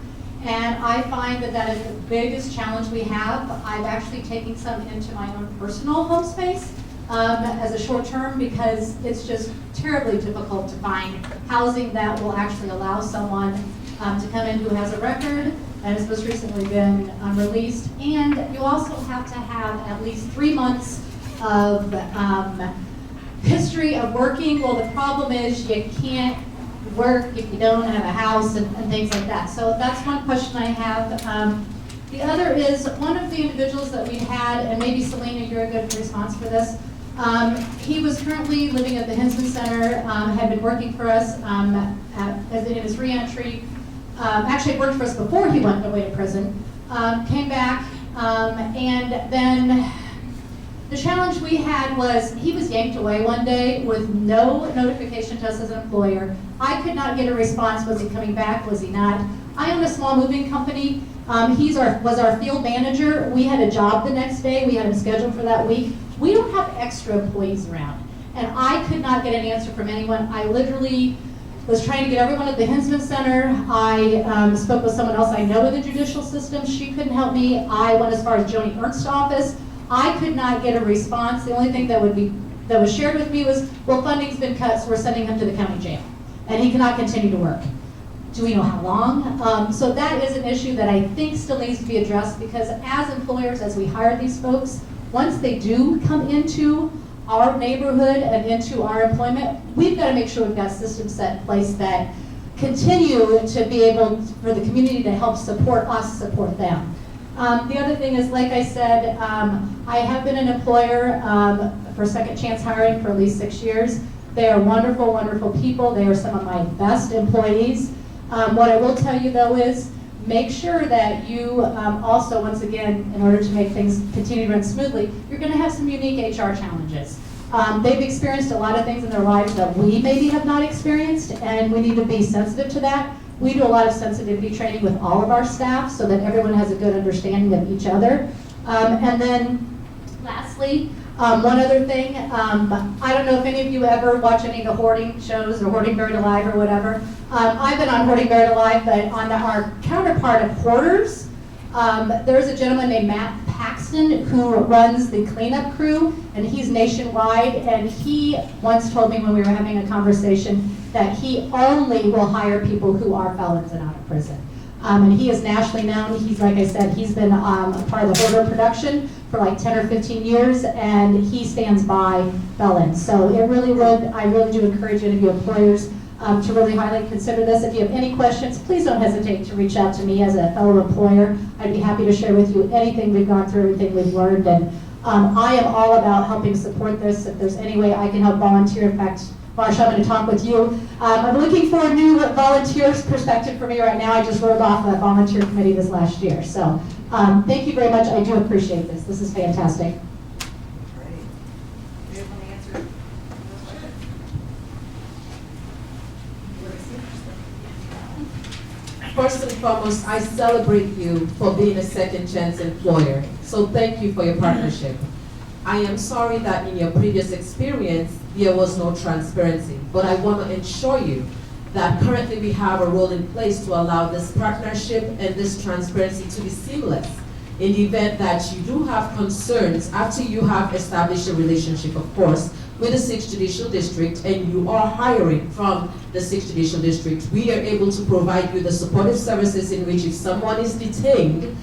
And I find that is the biggest challenge we have. I've actually taken some into my own personal home space as a short term, because it's just terribly difficult to find housing that will actually allow someone to come in who has a record and has most recently been released. And you also have to have at least 3 months of history of working. Well, the problem is you can't work if you don't have a house and things like that. So that's one question I have. The other is one of the individuals that we had, and maybe Selena, you're a good response for this. He was currently living at the Hinsman Center, had been working for us as in his reentry. Actually worked for us before he went away to prison. Came back, and then the challenge we had was he was yanked away one day with no notification to us as an employer. I could not get a response. Was he coming back? Was he not? I own a small moving company. He was our field manager. We had a job the next day. We had him scheduled for that week. We don't have extra employees around. And I could not get an answer from anyone. I literally was trying to get everyone at the Hinsman Center. I spoke with someone else I know in the judicial system. She couldn't help me. I went as far as Joni Ernst's office. I could not get a response. The only thing that was shared with me was, well, funding's been cut, so we're sending him to the county jail, and he cannot continue to work. Do we know how long? So that is an issue that I think still needs to be addressed, because as employers, as we hire these folks, once they do come into our neighborhood and into our employment, we've got to make sure we've got systems set in place that continue to be able for the community to help support us, support them. The other thing is, like I said, I have been an employer for Second Chance Hiring for at least 6 years. They are wonderful, wonderful people. They are some of my best employees. What I will tell you, though, is make sure that you also, once again, in order to make things continue to run smoothly, you're going to have some unique HR challenges. They've experienced a lot of things in their lives that we maybe have not experienced, and we need to be sensitive to that. We do a lot of sensitivity training with all of our staff so that everyone has a good understanding of each other. And then Lastly, one other thing, I don't know if any of you ever watch any of the hoarding shows or Hoarding Buried Alive or whatever. I've been on Hoarding Buried Alive, but on our counterpart of hoarders, there's a gentleman named Matt Paxton who runs the cleanup crew, and he's nationwide, and he once told me when we were having a conversation that he only will hire people who are felons and out of prison. And he is nationally known. He's, like I said, he's been a part of the hoarder production for like 10 or 15 years, and he stands by felons. So I really do encourage any of you employers to really highly consider this. If you have any questions, please don't hesitate to reach out to me as a fellow employer. I'd be happy to share with you anything we've gone through, everything we've learned, and I am all about helping support this. If there's any way I can help volunteer, in fact, Marsha, I'm going to talk with you. I'm looking for a new volunteer's perspective for me right now. I just rolled off a volunteer committee this last year. So thank you very much. I do appreciate this. This is fantastic. First and foremost, I celebrate you for being a second chance employer. So thank you for your partnership. I am sorry that in your previous experience, there was no transparency, but I want to ensure you that currently we have a role in place to allow this partnership and this transparency to be seamless. In the event that you do have concerns, after you have established a relationship, of course, with the 6th Judicial District, and you are hiring from the 6th Judicial District, we are able to provide you the supportive services in which if someone is detained,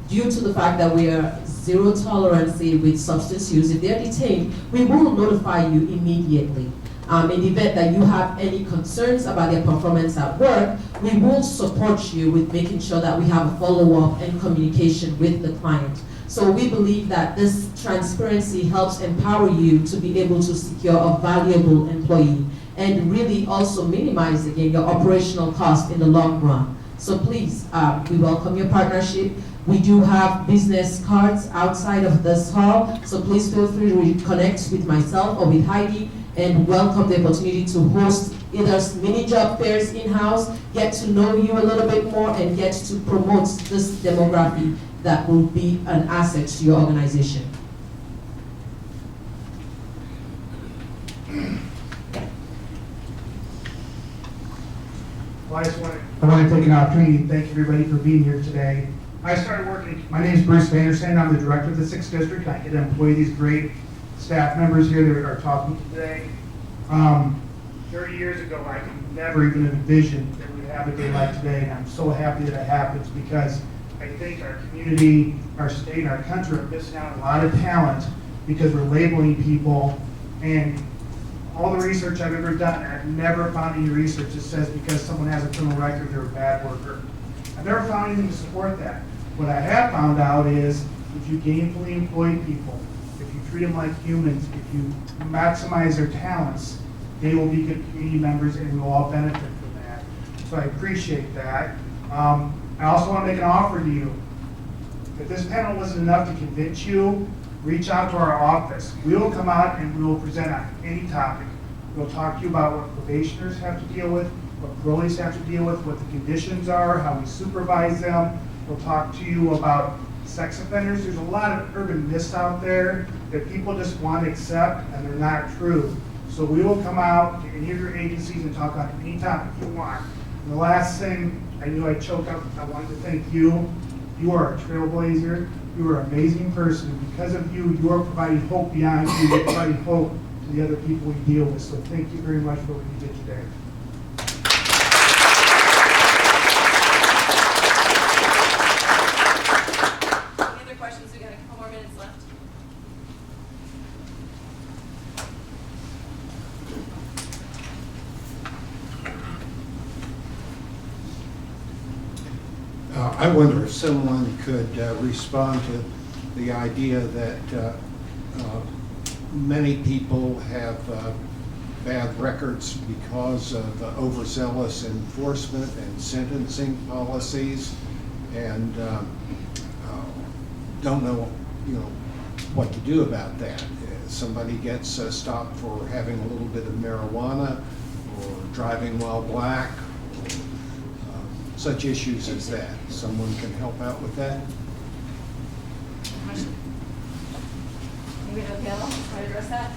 due to the fact that we are zero tolerance with substance use, if they're detained, we will notify you immediately. In the event that you have any concerns about their performance at work, we will support you with making sure that we have a follow-up and communication with the client. So we believe that this transparency helps empower you to be able to secure a valuable employee and really also minimize, again, your operational cost in the long run. So please, we welcome your partnership. We do have business cards outside of this hall, so please feel free to connect with myself or with Heidi and welcome the opportunity to host either mini job fairs in-house, get to know you a little bit more, and get to promote this demography that will be an asset to your organization. Well, I want to take an opportunity to thank everybody for being here today. I started working, my name is Bruce Vanderson, I'm the director of the 6th District. I get to employ these great staff members here that are talking today. 30 years ago, I could never even envision that we would have a day like today, and I'm so happy that it happens because I think our community, our state, and our country are missing out on a lot of talent because we're labeling people, and all the research I've ever done, I've never found any research that says because someone has a criminal record, they're a bad worker. I've never found anything to support that. What I have found out is if you gainfully employ people, if you treat them like humans, if you maximize their talents, they will be good community members and we will all benefit from that. So I appreciate that. I also want to make an offer to you. If this panel wasn't enough to convince you, reach out to our office. We will come out and we will present on any topic. We'll talk to you about what probationers have to deal with, what parolees have to deal with, what the conditions are, how we supervise them. We'll talk to you about sex offenders. There's a lot of urban myths out there that people just want to accept and they're not true. So we will come out to any of your agencies and talk on any topic you want. And the last thing, I knew I choked up, I wanted to thank you. You are a trailblazer. You are an amazing person. Because of you, you are providing hope beyond you. You're providing hope to the other people we deal with. So thank you very much for what you did today. Any other questions? We got a couple more minutes left. I wonder if someone could respond to the idea that many people have bad records because of overzealous enforcement and sentencing policies, and don't know, what to do about that. Somebody gets stopped for having a little bit of marijuana or driving while black. Such issues as that. Someone can help out with that? we have a panel, want to address that?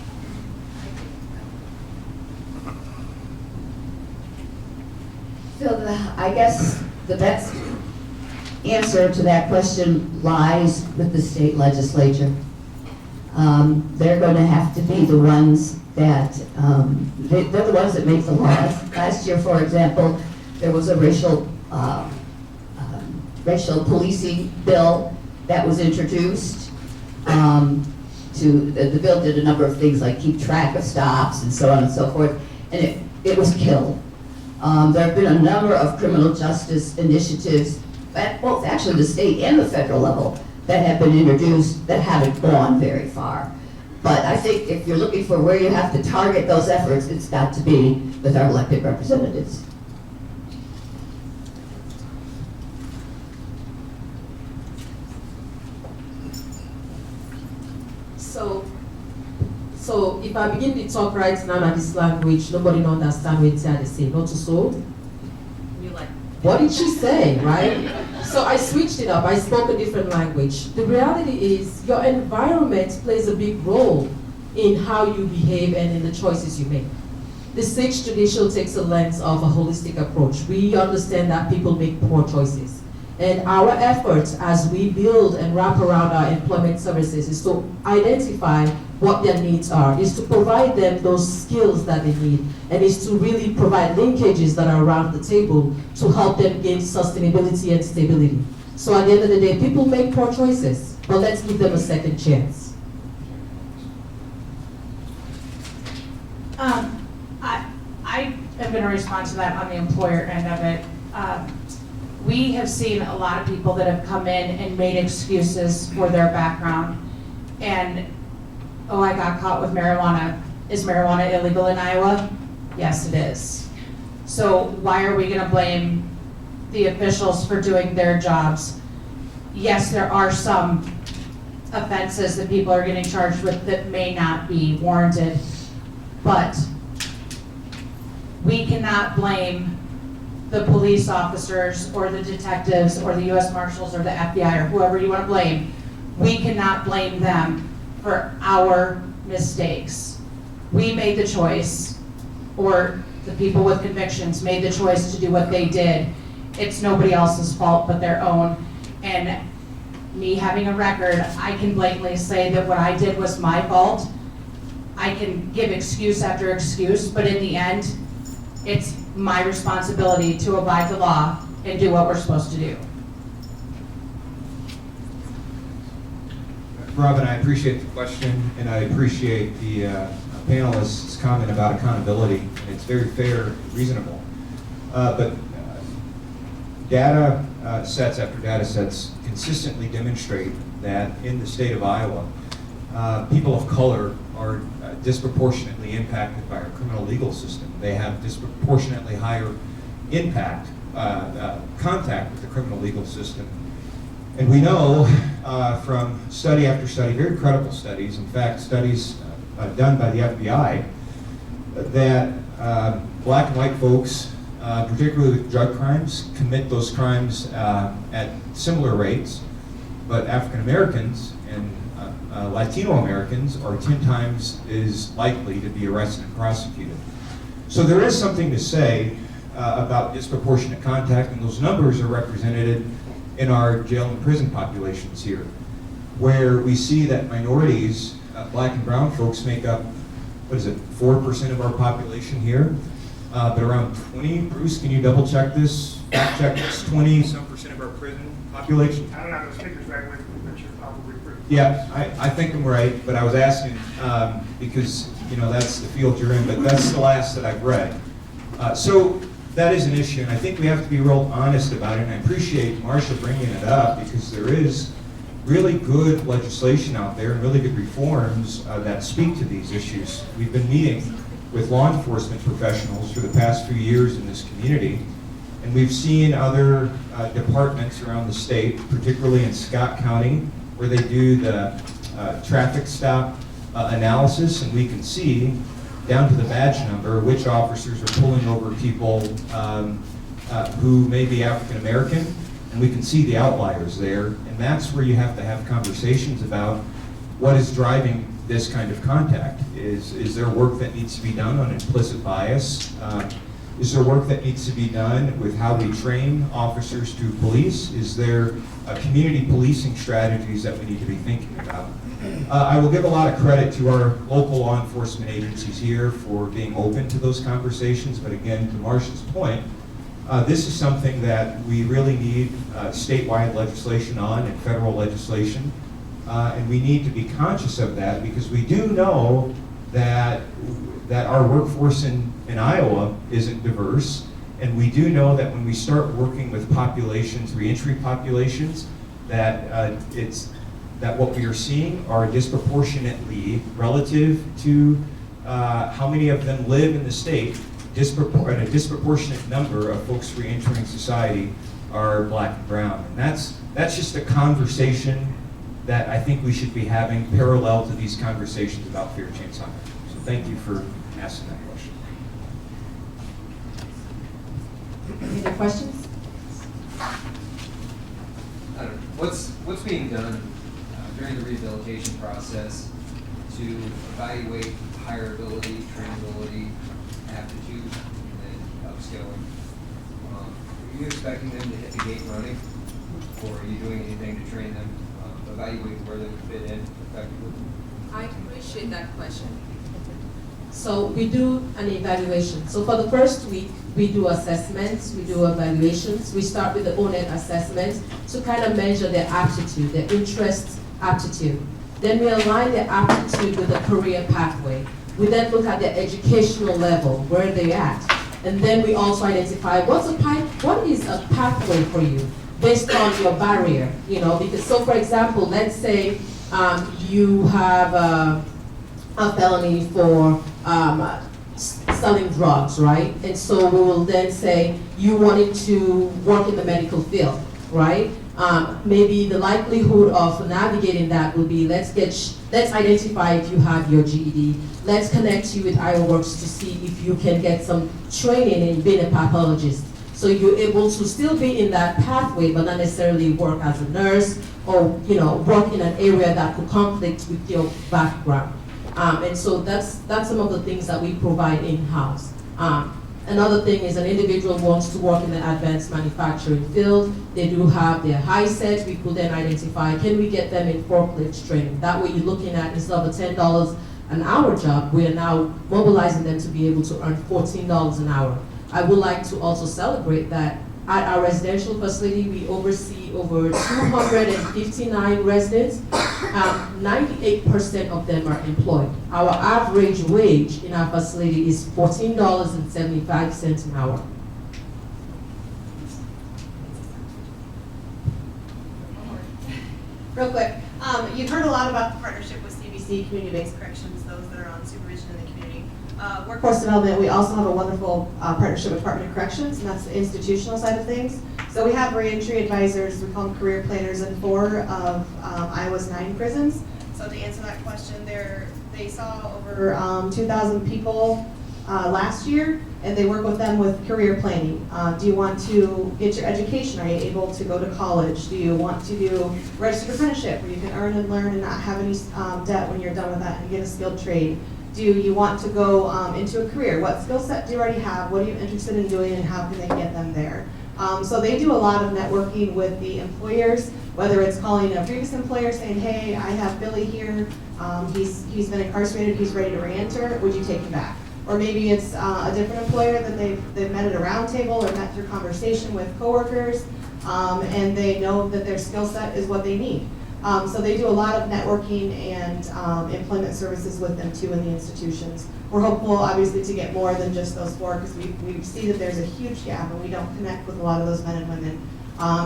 So I guess the best answer to that question lies with the state legislature. They're going to have to be the ones that, they're the ones that make the laws. Last year, for example, there was a racial policing bill that was introduced. The bill did a number of things like keep track of stops and so on and so forth, and it was killed. There have been a number of criminal justice initiatives at both actually the state and the federal level that have been introduced that haven't gone very far. But I think if you're looking for where you have to target those efforts, it's got to be with our elected representatives. So if I begin to talk right now in this language, nobody will understand what I say, not so. You're like, what did she say, right? So I switched it up, I spoke a different language. The reality is your environment plays a big role in how you behave and in the choices you make. The Sixth Judicial takes a lens of a holistic approach. We understand that people make poor choices. And our efforts as we build and wrap around our employment services is to identify what their needs are, is to provide them those skills that they need, and is to really provide linkages that are around the table to help them gain sustainability and stability. So at the end of the day, people make poor choices, but let's give them a second chance. I am going to respond to that on the employer end of it. We have seen a lot of people that have come in and made excuses for their background. And, oh, I got caught with marijuana. Is marijuana illegal in Iowa? Yes, it is. So why are we going to blame the officials for doing their jobs? Yes, there are some offenses that people are getting charged with that may not be warranted, but we cannot blame the police officers or the detectives or the U.S. Marshals or the FBI or whoever you want to blame. We cannot blame them for our mistakes. We made the choice, or the people with convictions made the choice to do what they did. It's nobody else's fault but their own. And me having a record, I can blatantly say that what I did was my fault. I can give excuse after excuse, but in the end, it's my responsibility to abide the law and do what we're supposed to do. Robin, I appreciate the question, and I appreciate the panelist's comment about accountability. It's very fair and reasonable. But data sets after data sets consistently demonstrate that in the state of Iowa, people of color are disproportionately impacted by our criminal legal system. They have disproportionately higher impact, contact with the criminal legal system. And we know from study after study, very credible studies, in fact, studies done by the FBI, that black and white folks, particularly with drug crimes, commit those crimes at similar rates, but African Americans and Latino Americans are 10 times as likely to be arrested and prosecuted. So there is something to say about disproportionate contact, and those numbers are represented in our jail and prison populations here, where we see that minorities, black and brown folks, make up, 4% of our population here, but around 20, Bruce, can you double check this, fact check this, 20-some% of our prison population? I don't have those figures right with me, but you're probably pretty. Yeah, I think I'm right, but I was asking because, that's the field you're in, but that's the last that I've read. So that is an issue, and I think we have to be real honest about it, and I appreciate Marsha bringing it up because there is really good legislation out there and really good reforms that speak to these issues. We've been meeting with law enforcement professionals for the past few years in this community, and we've seen other departments around the state, particularly in Scott County, where they do the traffic stop analysis, and we can see down to the badge number which officers are pulling over people who may be African American, and we can see the outliers there, and that's where you have to have conversations about what is driving this kind of contact? Is there work that needs to be done on implicit bias? Is there work that needs to be done with how we train officers to police? Is there community policing strategies that we need to be thinking about? I will give a lot of credit to our local law enforcement agencies here for being open to those conversations, but again, to Marcia's point, this is something that we really need statewide legislation on and federal legislation, and we need to be conscious of that because we do know that our workforce in Iowa isn't diverse, and we do know that when we start working with populations, reentry populations, that what we are seeing are disproportionately relative to how many of them live in the state, a disproportionate number of folks reentering society are Black and brown. And that's just a conversation that I think we should be having parallel to these conversations about fair chance hiring. So thank you for asking that question. Any other questions? What's being done during the rehabilitation process to evaluate hireability, trainability, aptitude, and then upskilling? Are you expecting them to hit the gate running, or are you doing anything to train them, evaluate where they fit in effectively? I appreciate that question. So we do an evaluation. So for the first week, we do assessments, we do evaluations. We start with the O-NET assessment to kind of measure their aptitude, their interest aptitude. Then we align their aptitude with a career pathway. We then look at their educational level, where they're at. And then we also identify what is a pathway for you based on your barrier, because so for example, let's say you have a felony for selling drugs, right? And so we will then say you wanted to work in the medical field, right? Maybe the likelihood of navigating that will be let's identify if you have your GED. Let's connect you with IOWorks to see if you can get some training in being a pathologist. So you're able to still be in that pathway, but not necessarily work as a nurse or work in an area that could conflict with your background. And so that's some of the things that we provide in-house. Another thing is an individual wants to work in the advanced manufacturing field. They do have their high sets. We could then identify, can we get them in forklift training? That way you're looking at, instead of a $10 an hour job, we are now mobilizing them to be able to earn $14 an hour. I would like to also celebrate that at our residential facility, we oversee over 259 residents. 98% of them are employed. Our average wage in our facility is $14.75 an hour. Real quick, you've heard a lot about the partnership with CBC, Community-Based Corrections, those that are on supervision in the community. Workforce development, we also have a wonderful partnership with Department of Corrections, and that's the institutional side of things. So we have reentry advisors, we call them career planners, in 4 of Iowa's 9 prisons. So to answer that question, they saw over 2,000 people last year, and they work with them with career planning. Do you want to get your education? Are you able to go to college? Do you want to do registered apprenticeship where you can earn and learn and not have any debt when you're done with that and get a skilled trade? Do you want to go into a career? What skill set do you already have? What are you interested in doing, and how can they get them there? So they do a lot of networking with the employers, whether it's calling a previous employer saying, hey, I have Billy here, he's been incarcerated, he's ready to reenter, would you take him back? Or maybe it's a different employer that they've met at a round table or met through conversation with coworkers, and they know that their skill set is what they need. So they do a lot of networking and employment services with them too in the institutions. We're hopeful, obviously, to get more than just those 4 because we see that there's a huge gap and we don't connect with a lot of those men and women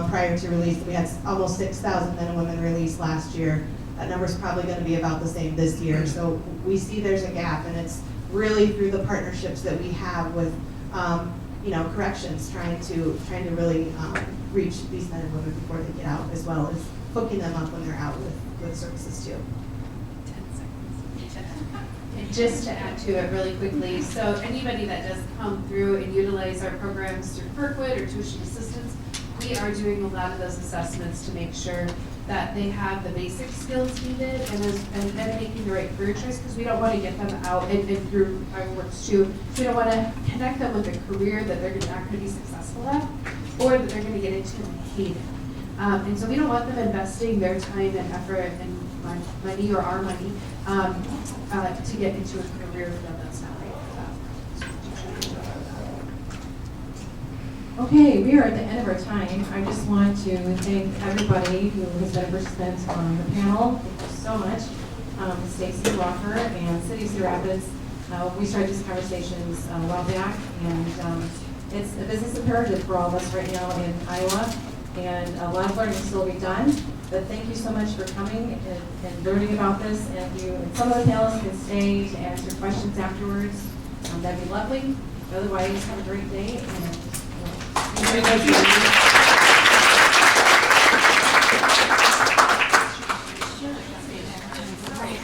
prior to release. We had almost 6,000 men and women released last year. That number's probably going to be about the same this year. So we see there's a gap, and it's really through the partnerships that we have with corrections, trying to really reach these men and women before they get out, as well as hooking them up when they're out with services too. 10 seconds. And just to add to it really quickly, so anybody that does come through and utilize our programs through Kirkwood or tuition assistance, we are doing a lot of those assessments to make sure that they have the basic skills needed and then making the right career choice, because we don't want to get them out and through our works too. We don't want to connect them with a career that they're not going to be successful at, or that they're going to get into and hate it. And so we don't want them investing their time and effort and money or our money to get into a career that's not right for them. Okay, we are at the end of our time. I just want to thank everybody who has been a participant on the panel. Thank you so much. Stacy Walker and City of Cedar Rapids. We started these conversations a while back, and it's a business imperative for all of us right now in Iowa, and a lot of learning will still be done. But thank you so much for coming and learning about this. And if you, some of the panelists can stay to answer questions afterwards, that'd be lovely. Otherwise, have a great day. And, Thank you.